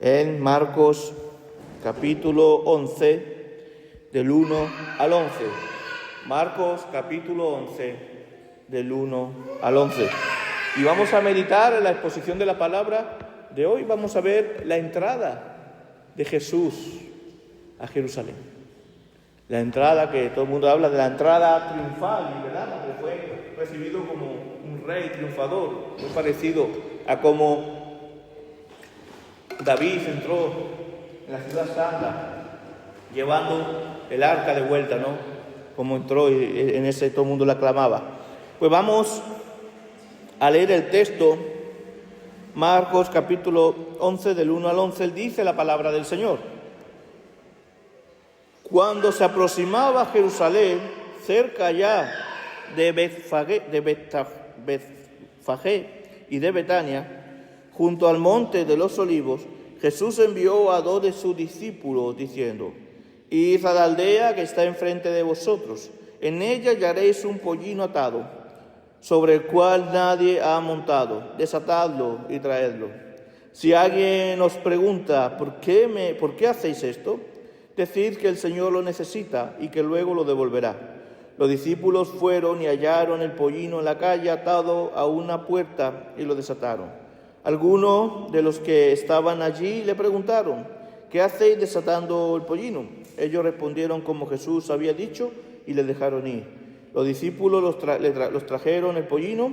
en Marcos capítulo 11, del 1 al 11. Marcos capítulo 11, del 1 al 11. Y vamos a meditar en la exposición de la palabra de hoy. Vamos a ver la entrada de Jesús a Jerusalén. La entrada que todo el mundo habla de la entrada triunfal, ¿verdad? Donde fue recibido como un rey triunfador, muy parecido a como David entró en la ciudad santa llevando el arca de vuelta, ¿no? Como entró y en ese todo el mundo la aclamaba. Pues vamos a leer el texto, Marcos capítulo 11, del 1 al 11, dice la palabra del Señor. Cuando se aproximaba a Jerusalén, cerca ya de Betfagé y de Betania, junto al monte de los olivos, Jesús envió a 2 de sus discípulos, diciendo: Id a la aldea que está enfrente de vosotros, en ella hallaréis un pollino atado, sobre el cual nadie ha montado. Desatadlo y traedlo. Si alguien os pregunta, ¿por qué hacéis esto?, decid que el Señor lo necesita y que luego lo devolverá. Los discípulos fueron y hallaron el pollino en la calle atado a una puerta y lo desataron. Algunos de los que estaban allí le preguntaron: ¿qué hacéis desatando el pollino? Ellos respondieron como Jesús había dicho y le dejaron ir. Los discípulos los trajeron el pollino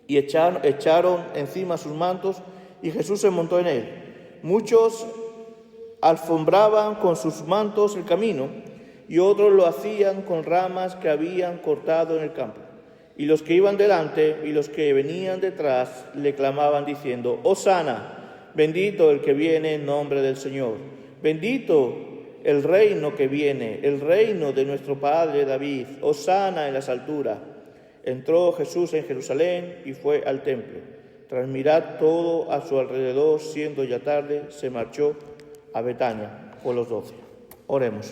y echaron encima sus mantos, y Jesús se montó en él. Muchos alfombraban con sus mantos el camino, y otros lo hacían con ramas que habían cortado en el campo. Y los que iban delante y los que venían detrás le clamaban diciendo: Hosana, bendito el que viene en nombre del Señor, bendito el reino que viene, el reino de nuestro padre David, Hosana en las alturas. Entró Jesús en Jerusalén y fue al templo. Tras mirar todo a su alrededor, siendo ya tarde, se marchó a Betania con los 12. Oremos.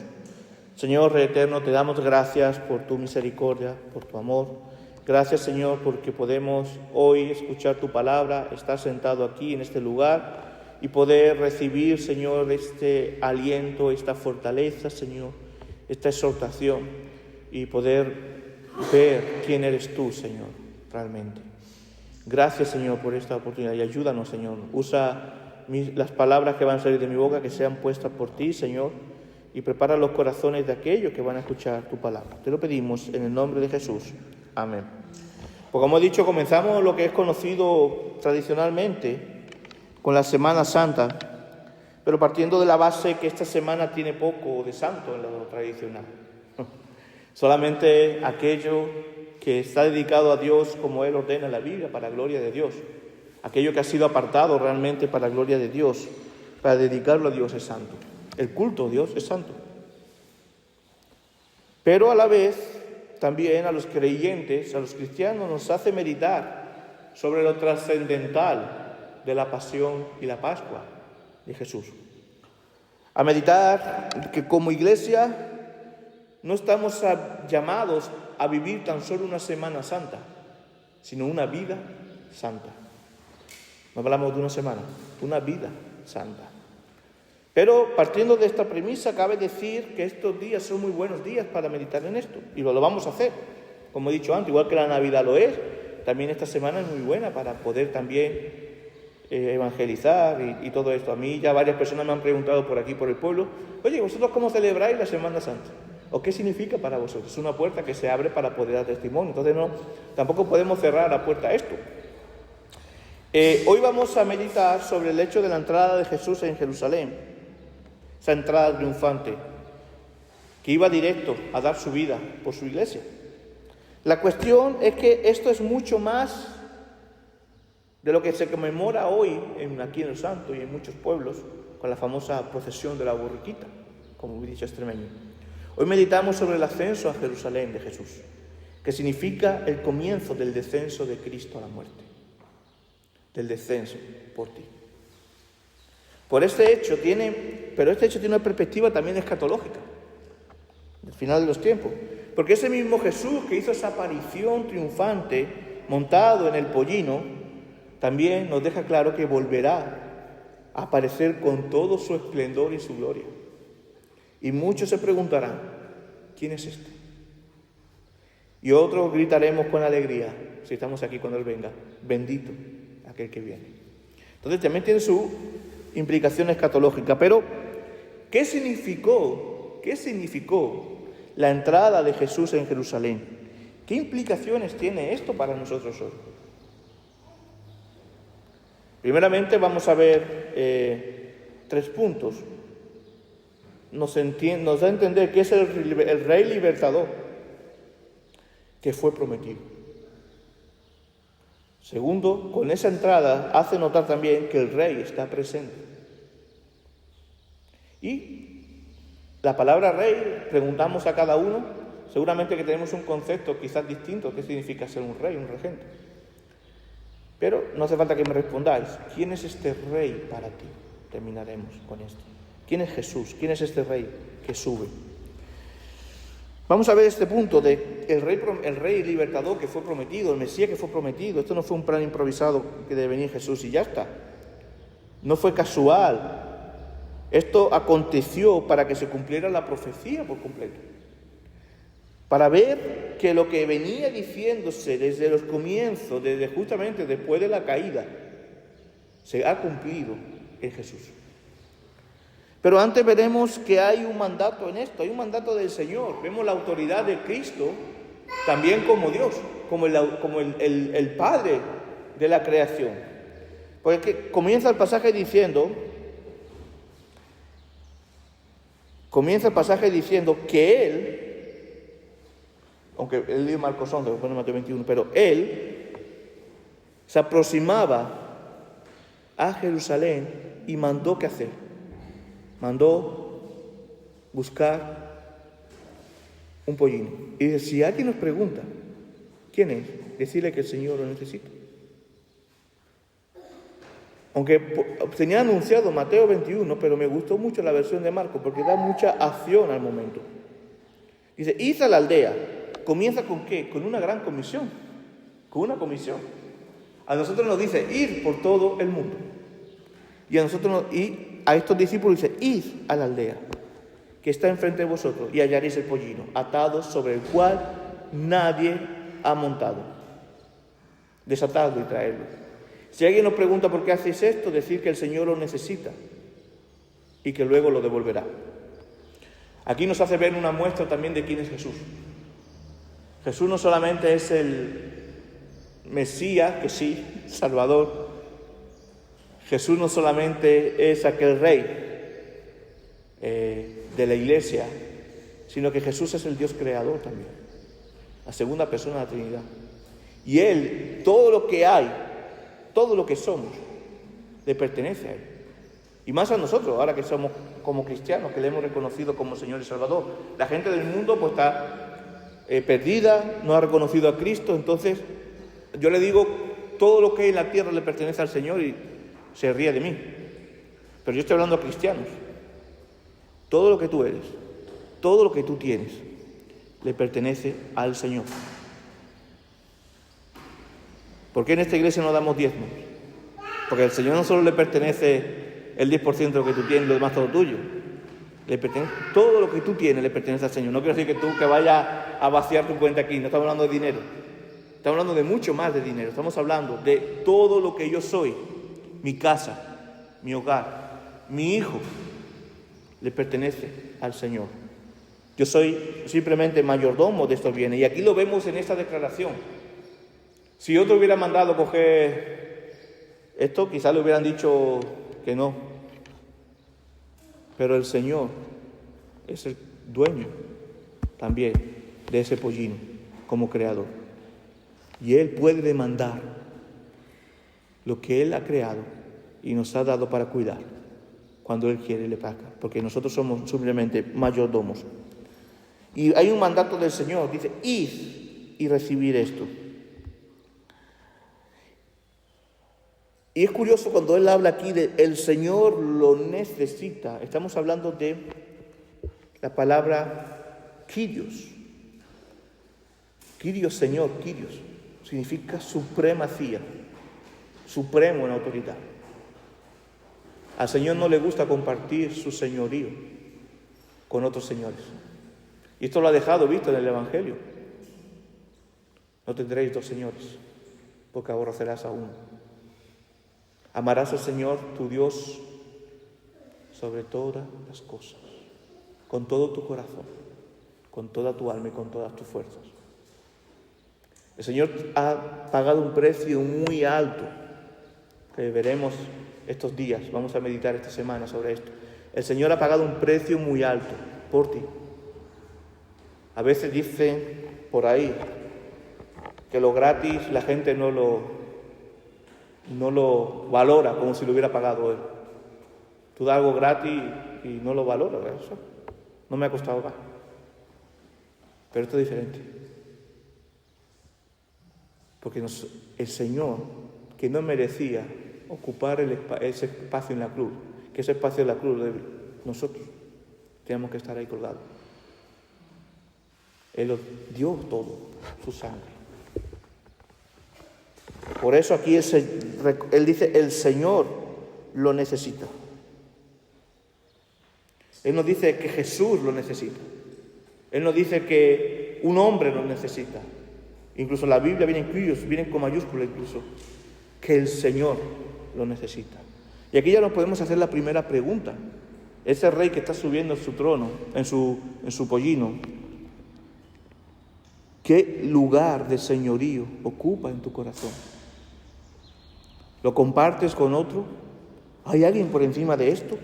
Señor Rey eterno, te damos gracias por tu misericordia, por tu amor. Gracias, Señor, porque podemos hoy escuchar tu palabra, estar sentado aquí en este lugar y poder recibir, Señor, este aliento, esta fortaleza, Señor, esta exhortación, y poder ver quién eres tú, Señor, realmente. Gracias, Señor, por esta oportunidad, y ayúdanos, Señor. Usa las palabras que van a salir de mi boca, que sean puestas por ti, Señor, y prepara los corazones de aquellos que van a escuchar tu palabra. Te lo pedimos en el nombre de Jesús. Amén. Pues como he dicho, comenzamos lo que es conocido tradicionalmente con la Semana Santa, pero partiendo de la base que esta semana tiene poco de santo en lo tradicional. Solamente aquello que está dedicado a Dios como Él ordena en la Biblia, para la gloria de Dios. Aquello que ha sido apartado realmente para la gloria de Dios, para dedicarlo a Dios, es santo. El culto a Dios es santo. Pero a la vez, también a los creyentes, a los cristianos, nos hace meditar sobre lo trascendental de la pasión y la Pascua de Jesús. A meditar que como iglesia no estamos llamados a vivir tan solo una Semana Santa, sino una vida santa. No hablamos de una semana, una vida santa. Pero partiendo de esta premisa, cabe decir que estos días son muy buenos días para meditar en esto, y lo vamos a hacer. Como he dicho antes, igual que la Navidad lo es, también esta semana es muy buena para poder también evangelizar y todo esto. A mí ya varias personas me han preguntado por aquí, por el pueblo: oye, ¿vosotros cómo celebráis la Semana Santa? ¿O qué significa para vosotros? Es una puerta que se abre para poder dar testimonio. Entonces tampoco podemos cerrar la puerta a esto. Hoy vamos a meditar sobre el hecho de la entrada de Jesús en Jerusalén, esa entrada triunfante, que iba directo a dar su vida por su iglesia. La cuestión es que esto es mucho más de lo que se conmemora hoy aquí en el Santo y en muchos pueblos, con la famosa procesión de la borriquita, como he dicho extremeño. Hoy meditamos sobre el ascenso a Jerusalén de Jesús, que significa el comienzo del descenso de Cristo a la muerte, del descenso por ti. Pero este hecho tiene una perspectiva también escatológica, del final de los tiempos, porque ese mismo Jesús que hizo esa aparición triunfante montado en el pollino, también nos deja claro que volverá a aparecer con todo su esplendor y su gloria. Y muchos se preguntarán, ¿quién es este? Y otros gritaremos con alegría, si estamos aquí cuando Él venga, bendito aquel que viene. Entonces también tiene su implicación escatológica. Pero, ¿qué significó la entrada de Jesús en Jerusalén? ¿Qué implicaciones tiene esto para nosotros hoy? Primeramente vamos a ver 3 puntos. Nos da a entender que es el Rey libertador que fue prometido. Segundo, con esa entrada hace notar también que el Rey está presente. Y la palabra Rey, preguntamos a cada uno, seguramente que tenemos un concepto quizás distinto, qué significa ser un rey, un regente. Pero no hace falta que me respondáis, ¿quién es este Rey para ti? Terminaremos con esto. ¿Quién es Jesús? ¿Quién es este Rey que sube? Vamos a ver este punto de el rey libertador que fue prometido, el Mesías que fue prometido. Esto no fue un plan improvisado que debe venir Jesús y ya está. No fue casual. Esto aconteció para que se cumpliera la profecía por completo. Para ver que lo que venía diciéndose desde los comienzos, desde justamente después de la caída, se ha cumplido en Jesús. Pero antes veremos que hay un mandato en esto, hay un mandato del Señor. Vemos la autoridad de Cristo también como Dios, como el Padre de la creación. Porque comienza el pasaje diciendo que Él, aunque Él dio Marcos 11, después de Mateo 21, pero Él se aproximaba a Jerusalén y mandó qué hacer. Mandó buscar un pollino. Y dice, si alguien nos pregunta, ¿quién es? Decirle que el Señor lo necesita. Aunque tenía anunciado Mateo 21, pero me gustó mucho la versión de Marcos, porque da mucha acción al momento. Dice, id a la aldea. ¿Comienza con qué? Con una gran comisión. Con una comisión. A nosotros nos dice, ir por todo el mundo. Y a estos discípulos dice, id a la aldea que está enfrente de vosotros y hallaréis el pollino atado sobre el cual nadie ha montado. Desatadlo y traedlo. Si alguien nos pregunta por qué hacéis esto, decir que el Señor lo necesita y que luego lo devolverá. Aquí nos hace ver una muestra también de quién es Jesús. Jesús no solamente es el Mesías, que sí, Salvador. Jesús no solamente es aquel Rey de la Iglesia, sino que Jesús es el Dios creador también, la segunda persona de la Trinidad. Y Él, todo lo que hay, todo lo que somos, le pertenece a Él. Y más a nosotros, ahora que somos como cristianos, que le hemos reconocido como Señor y Salvador. La gente del mundo pues está perdida, no ha reconocido a Cristo. Entonces yo le digo, todo lo que hay en la tierra le pertenece al Señor y se ríe de mí. Pero yo estoy hablando a cristianos. Todo lo que tú eres, todo lo que tú tienes, le pertenece al Señor. ¿Por qué en esta iglesia no damos diezmos? Porque al Señor no solo le pertenece el 10% de lo que tú tienes, lo demás todo tuyo. Le pertenece, todo lo que tú tienes le pertenece al Señor. No quiero decir que tú que vayas a vaciar tu cuenta aquí, no estamos hablando de dinero. Estamos hablando de mucho más de dinero. Estamos hablando de todo lo que yo soy. Mi casa, mi hogar, mi hijo, le pertenece al Señor. Yo soy simplemente mayordomo de estos bienes. Y aquí lo vemos en esta declaración. Si otro hubiera mandado coger esto, quizás le hubieran dicho que no. Pero el Señor es el dueño también de ese pollino como creador. Y Él puede demandar lo que Él ha creado y nos ha dado para cuidar cuando Él quiere y le paga, porque nosotros somos simplemente mayordomos. Y hay un mandato del Señor, dice, id y recibir esto. Y es curioso cuando Él habla aquí de el Señor lo necesita. Estamos hablando de la palabra Kyrios. Kyrios, Señor, Kyrios, significa supremacía, supremo en autoridad. Al Señor no le gusta compartir su señorío con otros señores. Y esto lo ha dejado visto en el Evangelio. No tendréis dos señores, porque aborrecerás a uno. Amarás al Señor tu Dios sobre todas las cosas, con todo tu corazón, con toda tu alma y con todas tus fuerzas. El Señor ha pagado un precio muy alto, que veremos estos días, vamos a meditar esta semana sobre esto. El Señor ha pagado un precio muy alto por ti. A veces dicen por ahí que lo gratis la gente no lo valora como si lo hubiera pagado Él. Tú das algo gratis y no lo valoras, eso no me ha costado nada. Pero esto es diferente. Porque el Señor, que no merecía ocupar ese espacio en la cruz, que ese espacio en la cruz, nosotros tenemos que estar ahí colgados. Él lo dio todo, su sangre. Por eso aquí Él dice, el Señor lo necesita. Él nos dice que Jesús lo necesita. Él nos dice que un hombre lo necesita. Incluso la Biblia viene con mayúsculas incluso, que el Señor lo necesita. Y aquí ya nos podemos hacer la primera pregunta. Ese rey que está subiendo en su trono, en su pollino, ¿qué lugar de señorío ocupa en tu corazón? ¿Lo compartes con otro? ¿Hay alguien por encima de esto?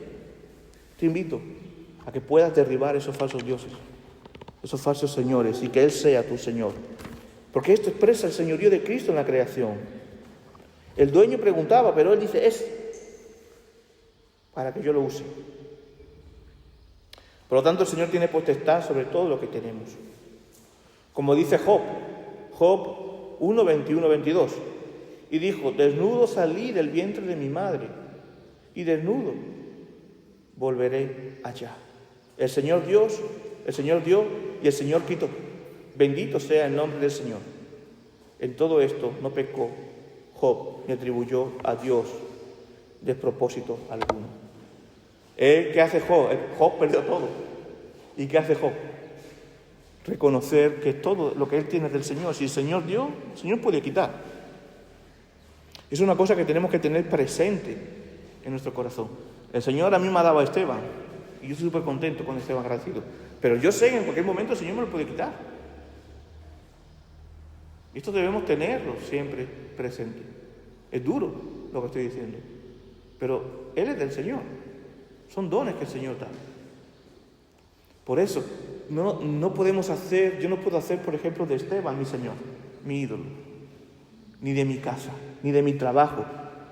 Te invito a que puedas derribar esos falsos dioses, esos falsos señores, y que Él sea tu Señor. Porque esto expresa el señorío de Cristo en la creación. El dueño preguntaba, pero Él dice, es para que yo lo use. Por lo tanto, el Señor tiene potestad sobre todo lo que tenemos. Como dice Job 1, 21, 22. Y dijo, desnudo salí del vientre de mi madre, y desnudo volveré allá. El Señor dio, y el Señor quitó. Bendito sea el nombre del Señor. En todo esto no pecó Job, ni atribuyó a Dios despropósito alguno. ¿Qué hace Job? Job perdió todo. ¿Y qué hace Job? Reconocer que todo lo que él tiene es del Señor. Si el Señor dio, el Señor puede quitar. Es una cosa que tenemos que tener presente en nuestro corazón. El Señor a mí me ha dado a Esteban, y yo estoy súper contento con Esteban, agradecido. Pero yo sé que en cualquier momento el Señor me lo puede quitar. Y esto debemos tenerlo siempre presente. Es duro lo que estoy diciendo, pero Él es del Señor. Son dones que el Señor da. Por eso, no podemos hacer, yo no puedo hacer, por ejemplo, de Esteban mi Señor, mi ídolo, ni de mi casa, ni de mi trabajo,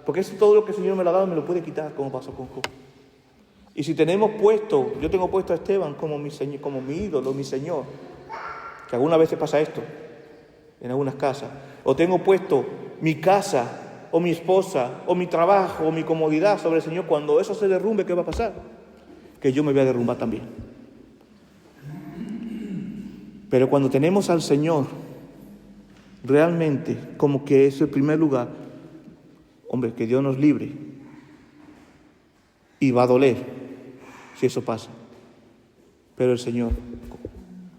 porque eso todo lo que el Señor me lo ha dado me lo puede quitar, como pasó con Job. Y si yo tengo puesto a Esteban como mi ídolo, mi Señor, que algunas veces pasa esto, en algunas casas, o tengo puesto mi casa, o mi esposa, o mi trabajo, o mi comodidad sobre el Señor, cuando eso se derrumbe, ¿qué va a pasar? Que yo me voy a derrumbar también. Pero cuando tenemos al Señor, realmente, como que es el primer lugar, hombre, que Dios nos libre, y va a doler si eso pasa, pero el Señor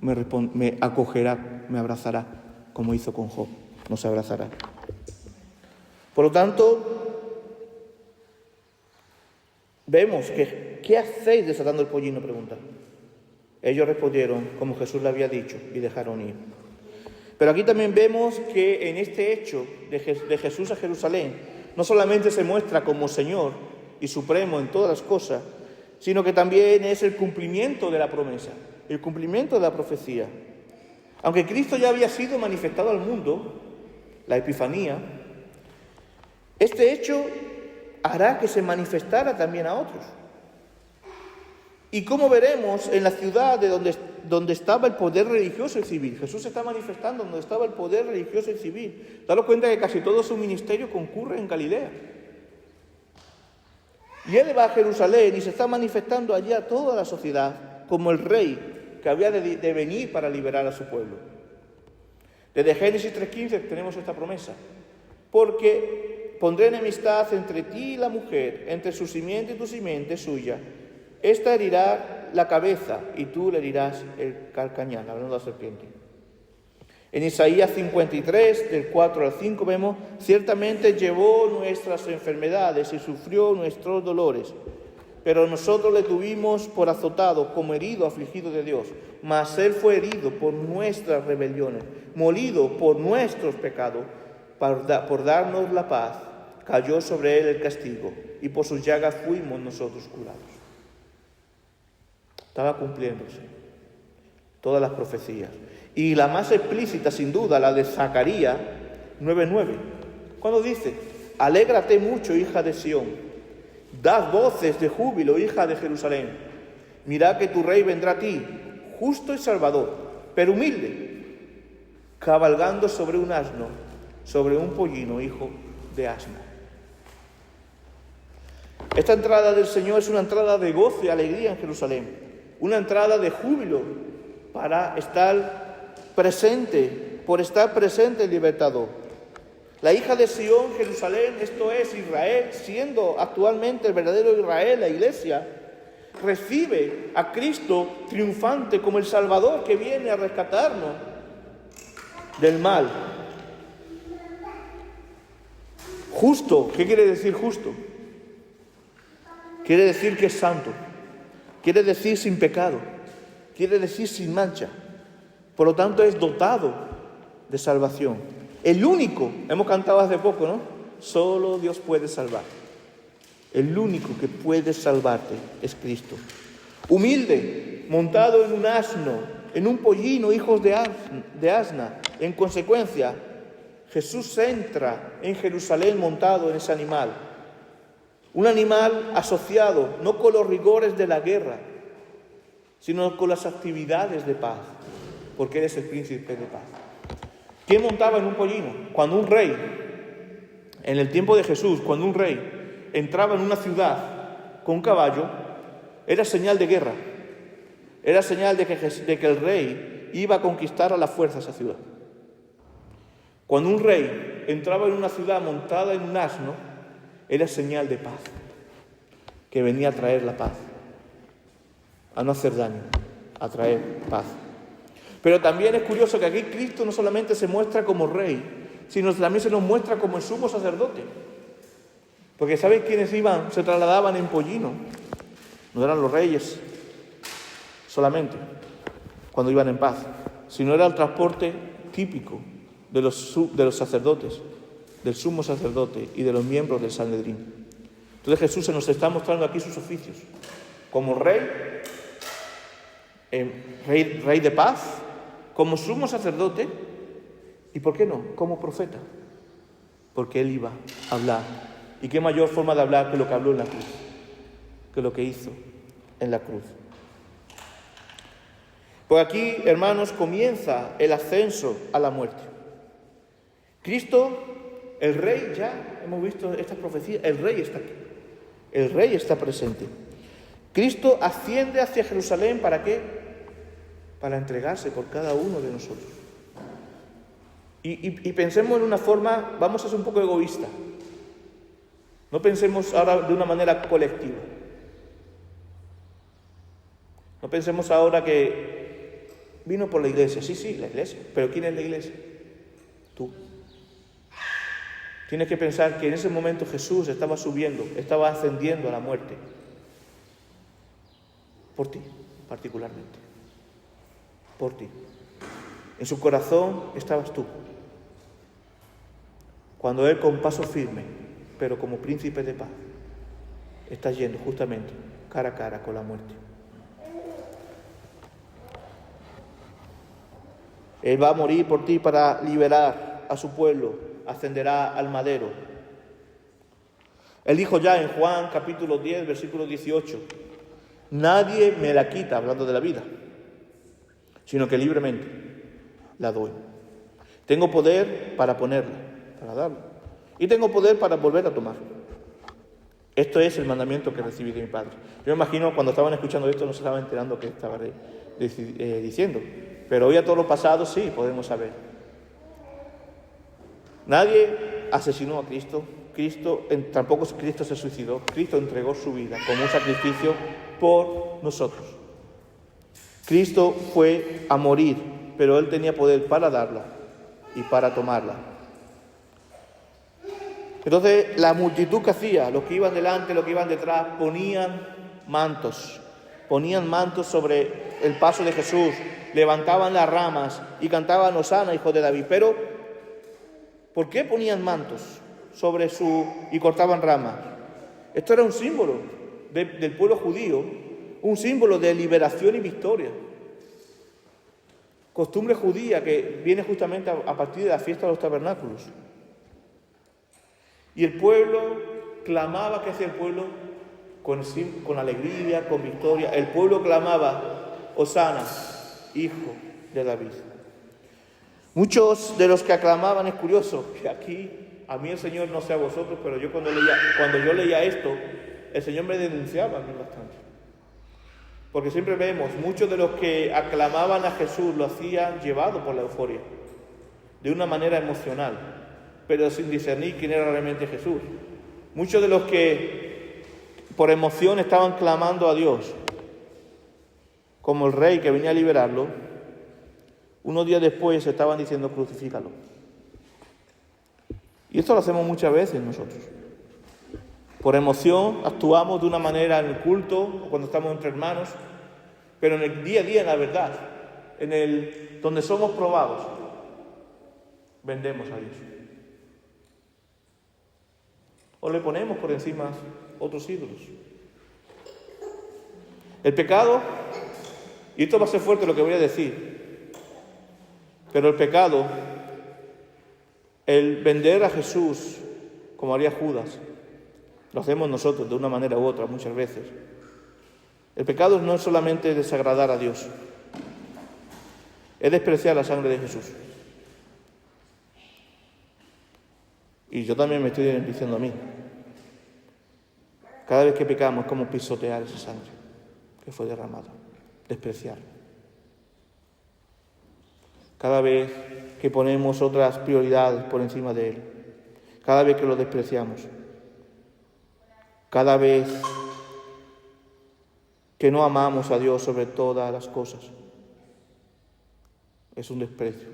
me acogerá, me abrazará, como hizo con Job, nos abrazará. Por lo tanto, vemos que, ¿qué hacéis desatando el pollino?, pregunta. Ellos respondieron como Jesús le había dicho y dejaron ir. Pero aquí también vemos que en este hecho de Jesús a Jerusalén, no solamente se muestra como Señor y Supremo en todas las cosas, sino que también es el cumplimiento de la promesa, el cumplimiento de la profecía. Aunque Cristo ya había sido manifestado al mundo, la Epifanía, este hecho hará que se manifestara también a otros. Y como veremos en la ciudad de donde estaba el poder religioso y civil, Jesús se está manifestando donde estaba el poder religioso y civil. Daros cuenta que casi todo su ministerio concurre en Galilea. Y Él va a Jerusalén y se está manifestando allí a toda la sociedad como el rey que había de venir para liberar a su pueblo. Desde Génesis 3:15 tenemos esta promesa. Porque pondré enemistad entre ti y la mujer, entre su simiente y tu simiente suya. Esta herirá la cabeza y tú le herirás el calcañar, hablando de la serpiente. En Isaías 53, del 4 al 5, vemos: ciertamente llevó nuestras enfermedades y sufrió nuestros dolores, pero nosotros le tuvimos por azotado, como herido, afligido de Dios. Mas él fue herido por nuestras rebeliones, molido por nuestros pecados. Por darnos la paz, cayó sobre él el castigo, y por sus llagas fuimos nosotros curados. Estaba cumpliéndose todas las profecías. Y la más explícita, sin duda, la de Zacarías 9:9, cuando dice: alégrate mucho, hija de Sión, dad voces de júbilo, hija de Jerusalén. Mirad que tu rey vendrá a ti, justo y salvador, pero humilde, cabalgando sobre un asno, sobre un pollino, hijo de asno. Esta entrada del Señor es una entrada de gozo y alegría en Jerusalén, una entrada de júbilo para estar presente, por estar presente el libertador. La hija de Sión, Jerusalén, esto es Israel, siendo actualmente el verdadero Israel, la iglesia, recibe a Cristo triunfante como el Salvador que viene a rescatarnos del mal. Justo, ¿qué quiere decir justo? Quiere decir que es santo, quiere decir sin pecado, quiere decir sin mancha. Por lo tanto, es dotado de salvación. El único, hemos cantado hace poco, ¿no? Solo Dios puede salvar. El único que puede salvarte es Cristo. Humilde, montado en un asno, en un pollino, hijos de asna. En consecuencia, Jesús entra en Jerusalén montado en ese animal. Un animal asociado no con los rigores de la guerra, sino con las actividades de paz, porque Él es el príncipe de paz. ¿Quién montaba en un pollino? Cuando un rey, en el tiempo de Jesús, cuando un rey entraba en una ciudad con un caballo, era señal de guerra, era señal de que el rey iba a conquistar a la fuerza esa ciudad. Cuando un rey entraba en una ciudad montada en un asno, era señal de paz, que venía a traer la paz, a no hacer daño, a traer paz. Pero también es curioso que aquí Cristo no solamente se muestra como rey, sino también se nos muestra como el sumo sacerdote. Porque ¿sabéis quiénes se trasladaban en pollino? No eran los reyes solamente, cuando iban en paz, sino era el transporte típico de los sacerdotes, del sumo sacerdote y de los miembros del Sanedrín. Entonces Jesús se nos está mostrando aquí sus oficios, como rey, rey de paz, como sumo sacerdote y, ¿por qué no?, como profeta, porque Él iba a hablar. ¿Y qué mayor forma de hablar que lo que habló en la cruz, que lo que hizo en la cruz? Pues aquí, hermanos, comienza el ascenso a la muerte. Cristo, el Rey, ya hemos visto estas profecías, el Rey está aquí, el Rey está presente. Cristo asciende hacia Jerusalén, ¿para qué? Para entregarse por cada uno de nosotros. Y pensemos en una forma, vamos a ser un poco egoístas. No pensemos ahora de una manera colectiva. No pensemos ahora que vino por la iglesia. Sí, la iglesia. Pero ¿quién es la iglesia? Tú. Tienes que pensar que en ese momento Jesús estaba subiendo, estaba ascendiendo a la muerte. Por ti, particularmente. Por ti. En su corazón estabas tú. Cuando Él, con paso firme, pero como príncipe de paz, está yendo justamente cara a cara con la muerte. Él va a morir por ti para liberar a su pueblo, ascenderá al madero. Él dijo ya en Juan capítulo 10, versículo 18, nadie me la quita, hablando de la vida, sino que libremente la doy. Tengo poder para ponerla, para darla, y tengo poder para volver a tomar. Esto es el mandamiento que recibí de mi Padre. Yo me imagino cuando estaban escuchando esto no se estaban enterando qué estaba diciendo, pero hoy a todo lo pasado sí podemos saber. Nadie asesinó a Cristo, tampoco Cristo se suicidó. Cristo entregó su vida como un sacrificio por nosotros. Cristo fue a morir, pero Él tenía poder para darla y para tomarla. Entonces, la multitud que hacía, los que iban delante, los que iban detrás, ponían mantos sobre el paso de Jesús, levantaban las ramas y cantaban Hosana, hijo de David. Pero, ¿por qué ponían mantos y cortaban ramas? Esto era un símbolo del pueblo judío, un símbolo de liberación y victoria. Costumbre judía que viene justamente a partir de la fiesta de los tabernáculos. Y el pueblo clamaba, ¿qué hacía el pueblo? Con alegría, con victoria. El pueblo clamaba, Hosana, hijo de David. Muchos de los que aclamaban, es curioso, que aquí, a mí el Señor, no sé a vosotros, pero yo cuando yo leía esto, el Señor me denunciaba a mí bastante. Porque siempre vemos, muchos de los que aclamaban a Jesús lo hacían llevado por la euforia, de una manera emocional, pero sin discernir quién era realmente Jesús. Muchos de los que por emoción estaban clamando a Dios, como el rey que venía a liberarlo, unos días después estaban diciendo crucifícalo. Y esto lo hacemos muchas veces nosotros. Por emoción actuamos de una manera en el culto o cuando estamos entre hermanos, pero en el día a día, en la verdad, donde somos probados, vendemos a Dios. O le ponemos por encima otros ídolos. El pecado, y esto va a ser fuerte lo que voy a decir, pero el pecado, el vender a Jesús como haría Judas, lo hacemos nosotros de una manera u otra muchas veces. El pecado no es solamente desagradar a Dios, es despreciar la sangre de Jesús. Y yo también me estoy diciendo a mí. Cada vez que pecamos es como pisotear esa sangre que fue derramada, despreciar. Cada vez que ponemos otras prioridades por encima de Él, cada vez que lo despreciamos, cada vez que no amamos a Dios sobre todas las cosas, es un desprecio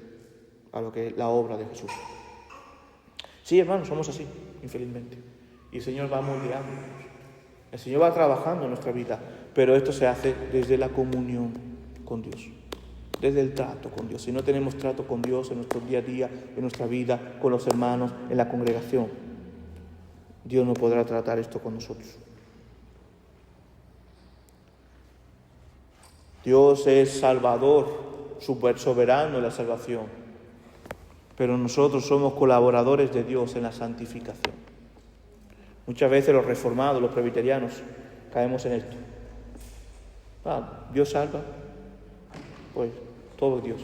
a lo que es la obra de Jesús. Sí, hermanos, somos así, infelizmente. Y el Señor va moldeándonos. El Señor va trabajando en nuestra vida, pero esto se hace desde la comunión con Dios, desde el trato con Dios. Si no tenemos trato con Dios en nuestro día a día, en nuestra vida, con los hermanos, en la congregación, Dios no podrá tratar esto con nosotros. Dios es Salvador, soberano en la salvación, pero nosotros somos colaboradores de Dios en la santificación. Muchas veces los reformados, los presbiterianos, caemos en esto. Dios salva, pues todo Dios.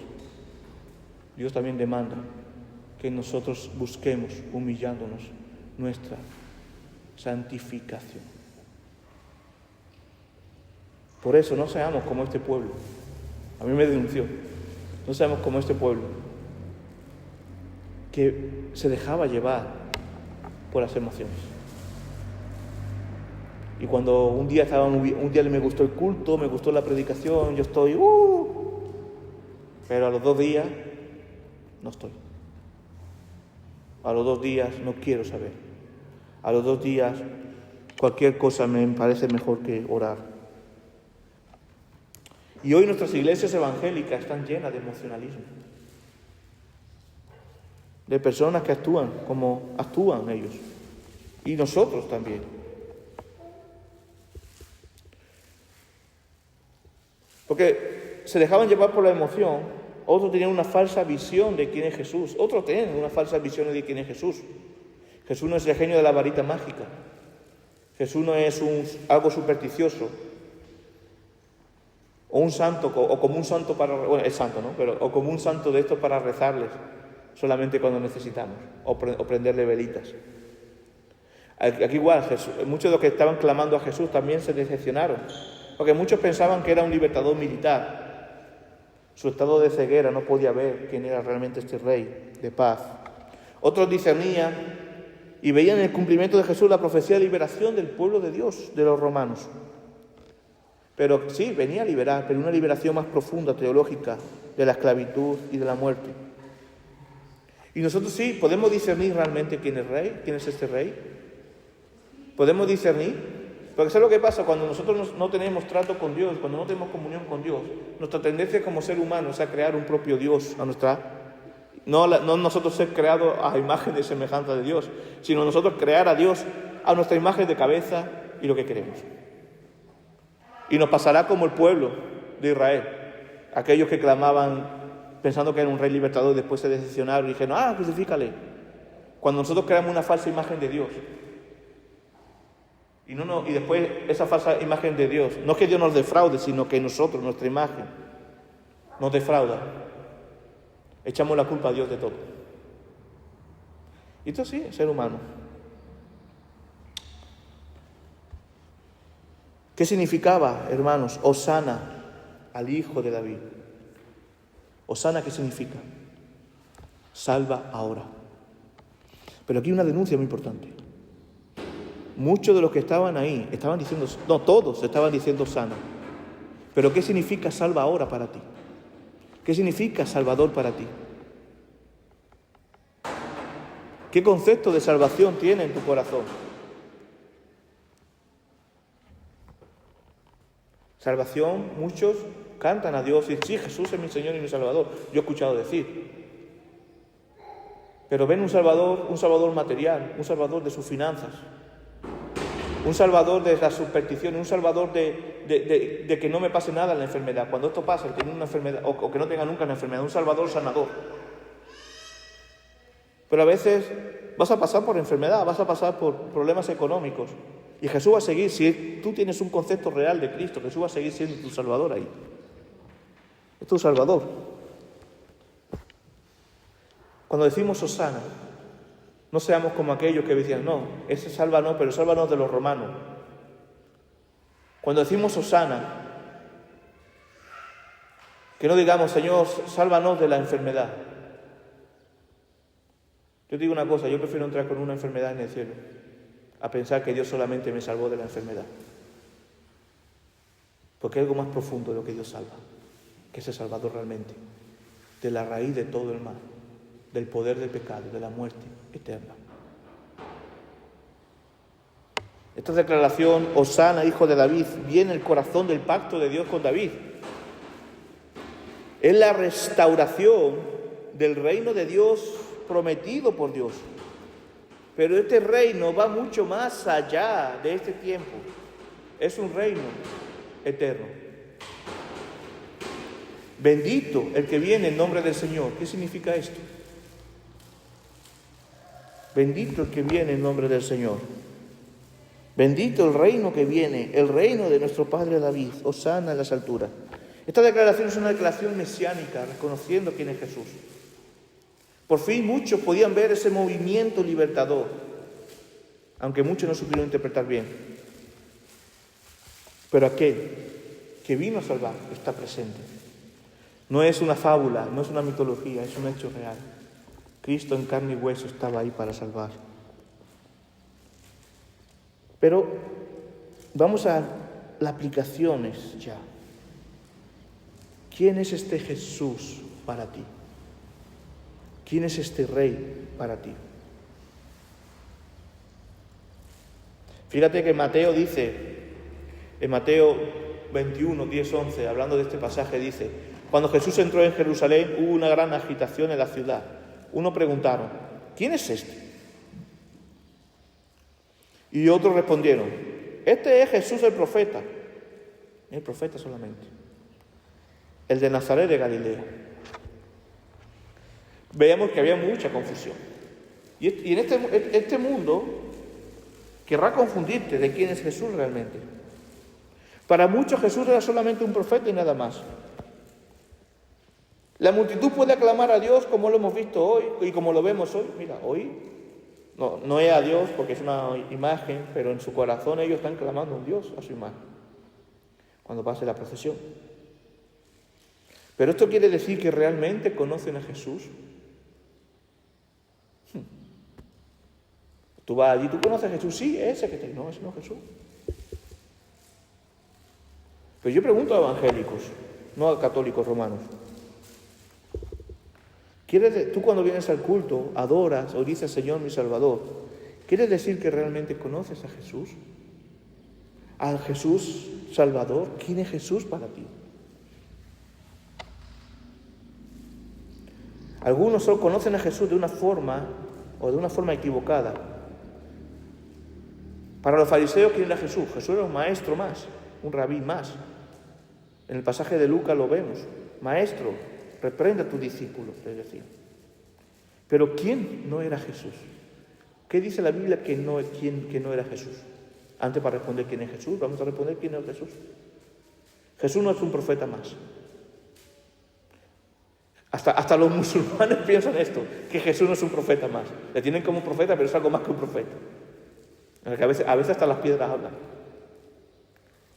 Dios también demanda que nosotros busquemos, humillándonos, nuestra santificación. Por eso no seamos como este pueblo. A mí me denunció. No seamos como este pueblo que se dejaba llevar por las emociones. Y cuando un día me gustó el culto, me gustó la predicación, yo estoy, pero a los 2 días no estoy. A los 2 días no quiero saber. A los 2 días cualquier cosa me parece mejor que orar. Y hoy nuestras iglesias evangélicas están llenas de emocionalismo. De personas que actúan como actúan ellos. Y nosotros también. Porque se dejaban llevar por la emoción. Otros tenían una falsa visión de quién es Jesús. Otros tienen una falsa visión de quién es Jesús. Jesús no es el genio de la varita mágica. Jesús no es algo supersticioso. O un santo, o como un santo para... Bueno, es santo, ¿no? Pero, o como un santo de estos para rezarles solamente cuando necesitamos. O prenderle velitas. Aquí igual, muchos de los que estaban clamando a Jesús también se decepcionaron. Porque muchos pensaban que era un libertador militar. Su estado de ceguera no podía ver quién era realmente este rey de paz. Otros discernían y veían en el cumplimiento de Jesús la profecía de liberación del pueblo de Dios, de los romanos. Pero sí, venía a liberar, pero una liberación más profunda, teológica, de la esclavitud y de la muerte. Y nosotros sí, podemos discernir realmente quién es rey, quién es este rey. Podemos discernir, porque ¿sabes lo que pasa? Cuando nosotros no tenemos trato con Dios, cuando no tenemos comunión con Dios, nuestra tendencia como ser humano es a crear un propio Dios a nuestra... No nosotros ser creados a imagen y semejanza de Dios, sino nosotros crear a Dios a nuestra imagen de cabeza y lo que queremos. Y nos pasará como el pueblo de Israel, aquellos que clamaban pensando que era un rey libertador y después se decepcionaron y dijeron, crucifícale. Cuando nosotros creamos una falsa imagen de Dios, y después esa falsa imagen de Dios, no es que Dios nos defraude, sino que nosotros, nuestra imagen, nos defrauda. Echamos la culpa a Dios de todo. Y esto sí, es ser humano. ¿Qué significaba, hermanos? Hosana al Hijo de David. Hosana, ¿qué significa? Salva ahora. Pero aquí hay una denuncia muy importante. Muchos de los que estaban ahí estaban diciendo, no, todos estaban diciendo Hosana. Pero ¿qué significa salva ahora para ti? ¿Qué significa Salvador para ti? ¿Qué concepto de salvación tiene en tu corazón? Salvación, muchos cantan a Dios y dicen, sí, Jesús es mi Señor y mi Salvador. Yo he escuchado decir. Pero ven un Salvador material, un Salvador de sus finanzas, un Salvador de las supersticiones, un Salvador de que no me pase nada en la enfermedad. Cuando esto pasa, el tener una enfermedad, o que no tenga nunca una enfermedad, un Salvador sanador. Pero a veces vas a pasar por enfermedad, vas a pasar por problemas económicos. Y Jesús va a seguir, si tú tienes un concepto real de Cristo, Jesús va a seguir siendo tu Salvador ahí. Es tu Salvador. Cuando decimos Hosana, no seamos como aquellos que decían, no, ese sálvanos, pero sálvanos de los romanos. Cuando decimos Hosana, que no digamos, Señor, sálvanos de la enfermedad. Yo te digo una cosa, yo prefiero entrar con una enfermedad en el cielo, a pensar que Dios solamente me salvó de la enfermedad. Porque hay algo más profundo de lo que Dios salva, que es el Salvador realmente, de la raíz de todo el mal, del poder del pecado, de la muerte eterna. Esta declaración, Hosana, hijo de David, viene el corazón del pacto de Dios con David. Es la restauración del reino de Dios prometido por Dios. Pero este reino va mucho más allá de este tiempo. Es un reino eterno. Bendito el que viene en nombre del Señor. ¿Qué significa esto? Bendito el que viene en nombre del Señor. Bendito el reino que viene, el reino de nuestro Padre David. Hosana en las alturas. Esta declaración es una declaración mesiánica, reconociendo quién es Jesús. Por fin muchos podían ver ese movimiento libertador, aunque muchos no supieron interpretar bien. Pero aquel que vino a salvar está presente. No es una fábula, no es una mitología, es un hecho real. Cristo en carne y hueso estaba ahí para salvar. Pero vamos a las aplicaciones ya. ¿Quién es este Jesús para ti? ¿Quién es este Rey para ti? Fíjate que Mateo dice, en Mateo 21, 10, 11, hablando de este pasaje, dice, cuando Jesús entró en Jerusalén hubo una gran agitación en la ciudad. Unos preguntaron, ¿quién es este? Y otros respondieron, este es Jesús el profeta. El profeta solamente. El de Nazaret de Galilea. Veamos que había mucha confusión. Y en este mundo querrá confundirte de quién es Jesús realmente. Para muchos Jesús era solamente un profeta y nada más. La multitud puede aclamar a Dios como lo hemos visto hoy y como lo vemos hoy. Mira, hoy no es a Dios porque es una imagen, pero en su corazón ellos están clamando a un Dios, a su imagen, cuando pase la procesión. Pero esto quiere decir que realmente conocen a Jesús. Tú vas allí, ¿tú conoces a Jesús? Sí, ese que te... No, ese no es Jesús. Pero yo pregunto a evangélicos, no a católicos romanos. Tú cuando vienes al culto, adoras o dices Señor mi Salvador, ¿quieres decir que realmente conoces a Jesús? ¿Al Jesús Salvador? ¿Quién es Jesús para ti? Algunos solo conocen a Jesús de una forma equivocada. Para los fariseos, ¿quién era Jesús? Jesús era un maestro más, un rabí más. En el pasaje de Lucas lo vemos. Maestro, reprende a tus discípulos, les decía. Pero ¿quién no era Jesús? ¿Qué dice la Biblia que no era Jesús? Antes, para responder quién es Jesús, vamos a responder quién es Jesús. Jesús no es un profeta más. Hasta los musulmanes piensan esto, que Jesús no es un profeta más. Le tienen como un profeta, pero es algo más que un profeta. A veces hasta las piedras hablan.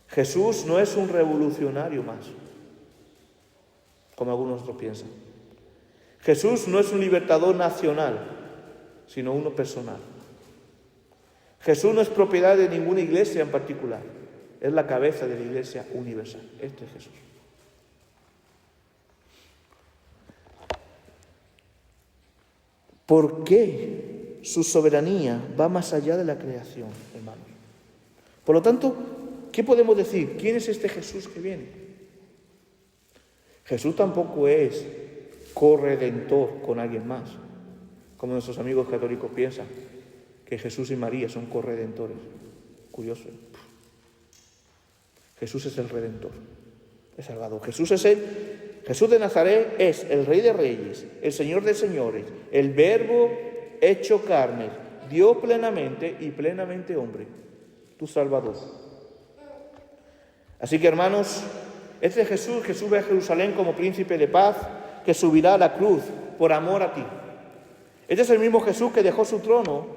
Jesús no es un revolucionario más, como algunos otros piensan. Jesús no es un libertador nacional, sino uno personal. Jesús no es propiedad de ninguna iglesia en particular, es la cabeza de la iglesia universal. Este es Jesús. ¿Por qué su soberanía va más allá de la creación, hermanos? Por lo tanto, ¿qué podemos decir? ¿Quién es este Jesús que viene? Jesús tampoco es corredentor con alguien más, como nuestros amigos católicos piensan, que Jesús y María son corredentores. Curioso. Jesús es el Redentor, el Salvador. Jesús de Nazaret es el Rey de Reyes, el Señor de Señores, el Verbo hecho carne, Dios plenamente y plenamente hombre, tu Salvador. Así que, hermanos, este Jesús que sube a Jerusalén como príncipe de paz, que subirá a la cruz por amor a ti. Este es el mismo Jesús que dejó su trono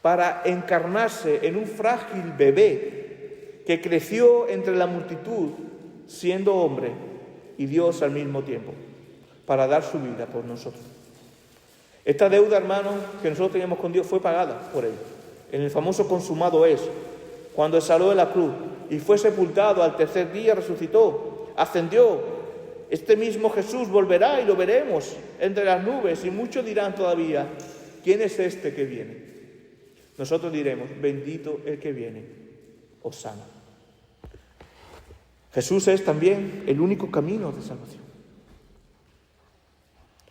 para encarnarse en un frágil bebé que creció entre la multitud siendo hombre y Dios al mismo tiempo, para dar su vida por nosotros. Esta deuda, hermanos, que nosotros teníamos con Dios fue pagada por Él. En el famoso consumado es, cuando salió de la cruz y fue sepultado, al tercer día resucitó, ascendió. Este mismo Jesús volverá y lo veremos entre las nubes y muchos dirán todavía, ¿quién es este que viene? Nosotros diremos, bendito el que viene, hosana. Jesús es también el único camino de salvación.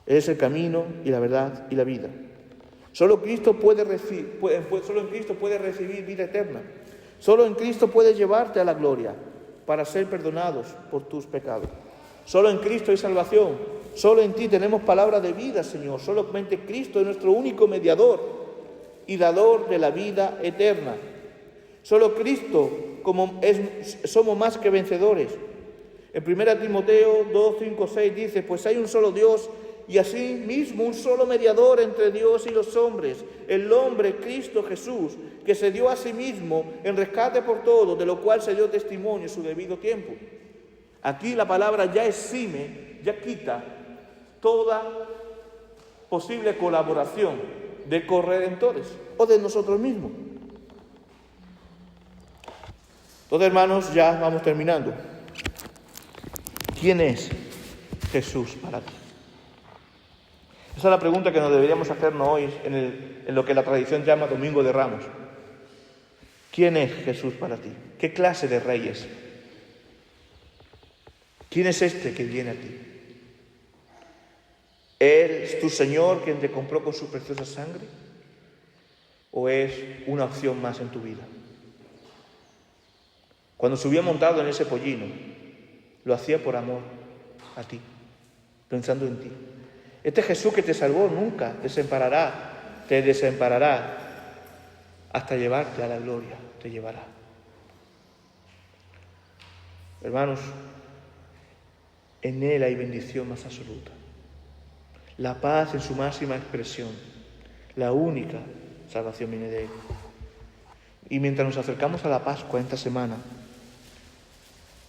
Él es el camino y la verdad y la vida. Solo en Cristo puedes recibir vida eterna. Solo en Cristo puedes llevarte a la gloria para ser perdonados por tus pecados. Solo en Cristo hay salvación. Solo en ti tenemos palabra de vida, Señor. Solamente Cristo es nuestro único mediador y dador de la vida eterna. Solo Cristo somos más que vencedores. En 1 Timoteo 2, 5, 6 dice, pues hay un solo Dios y así mismo un solo mediador entre Dios y los hombres, el hombre Cristo Jesús, que se dio a sí mismo en rescate por todos, de lo cual se dio testimonio en su debido tiempo. Aquí la palabra ya exime, ya quita toda posible colaboración de corredentores o de nosotros mismos. Entonces, hermanos, ya vamos terminando. ¿Quién es Jesús para ti? Esa es la pregunta que nos deberíamos hacernos hoy en lo que la tradición llama Domingo de Ramos. ¿Quién es Jesús para ti? ¿Qué clase de rey es? ¿Quién es este que viene a ti? ¿Es tu Señor quien te compró con su preciosa sangre? ¿O es una opción más en tu vida? Cuando subía montado en ese pollino, lo hacía por amor a ti, pensando en ti. Este Jesús que te salvó nunca te desamparará hasta llevarte a la gloria, te llevará. Hermanos, en Él hay bendición más absoluta. La paz en su máxima expresión. La única salvación viene de Él. Y mientras nos acercamos a la Pascua esta semana,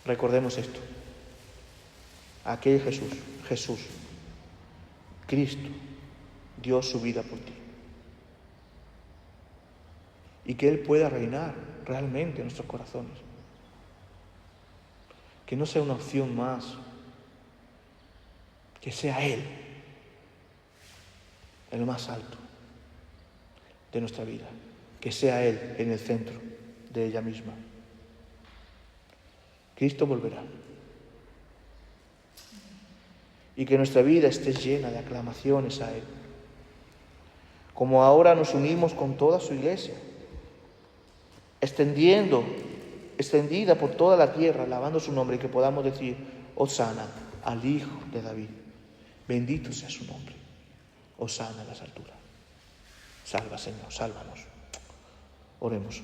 recordemos esto. Aquel Jesús, Cristo, dio su vida por ti. y que Él pueda reinar realmente en nuestros corazones. Que no sea una opción más, que sea Él en lo más alto de nuestra vida, que sea Él en el centro de ella misma. Cristo volverá. Y que nuestra vida esté llena de aclamaciones a Él. Como ahora nos unimos con toda su iglesia, extendida por toda la tierra, alabando su nombre, y que podamos decir: Hosana al Hijo de David. Bendito sea su nombre. Hosana en las alturas. Salva, Señor, sálvanos. Oremos.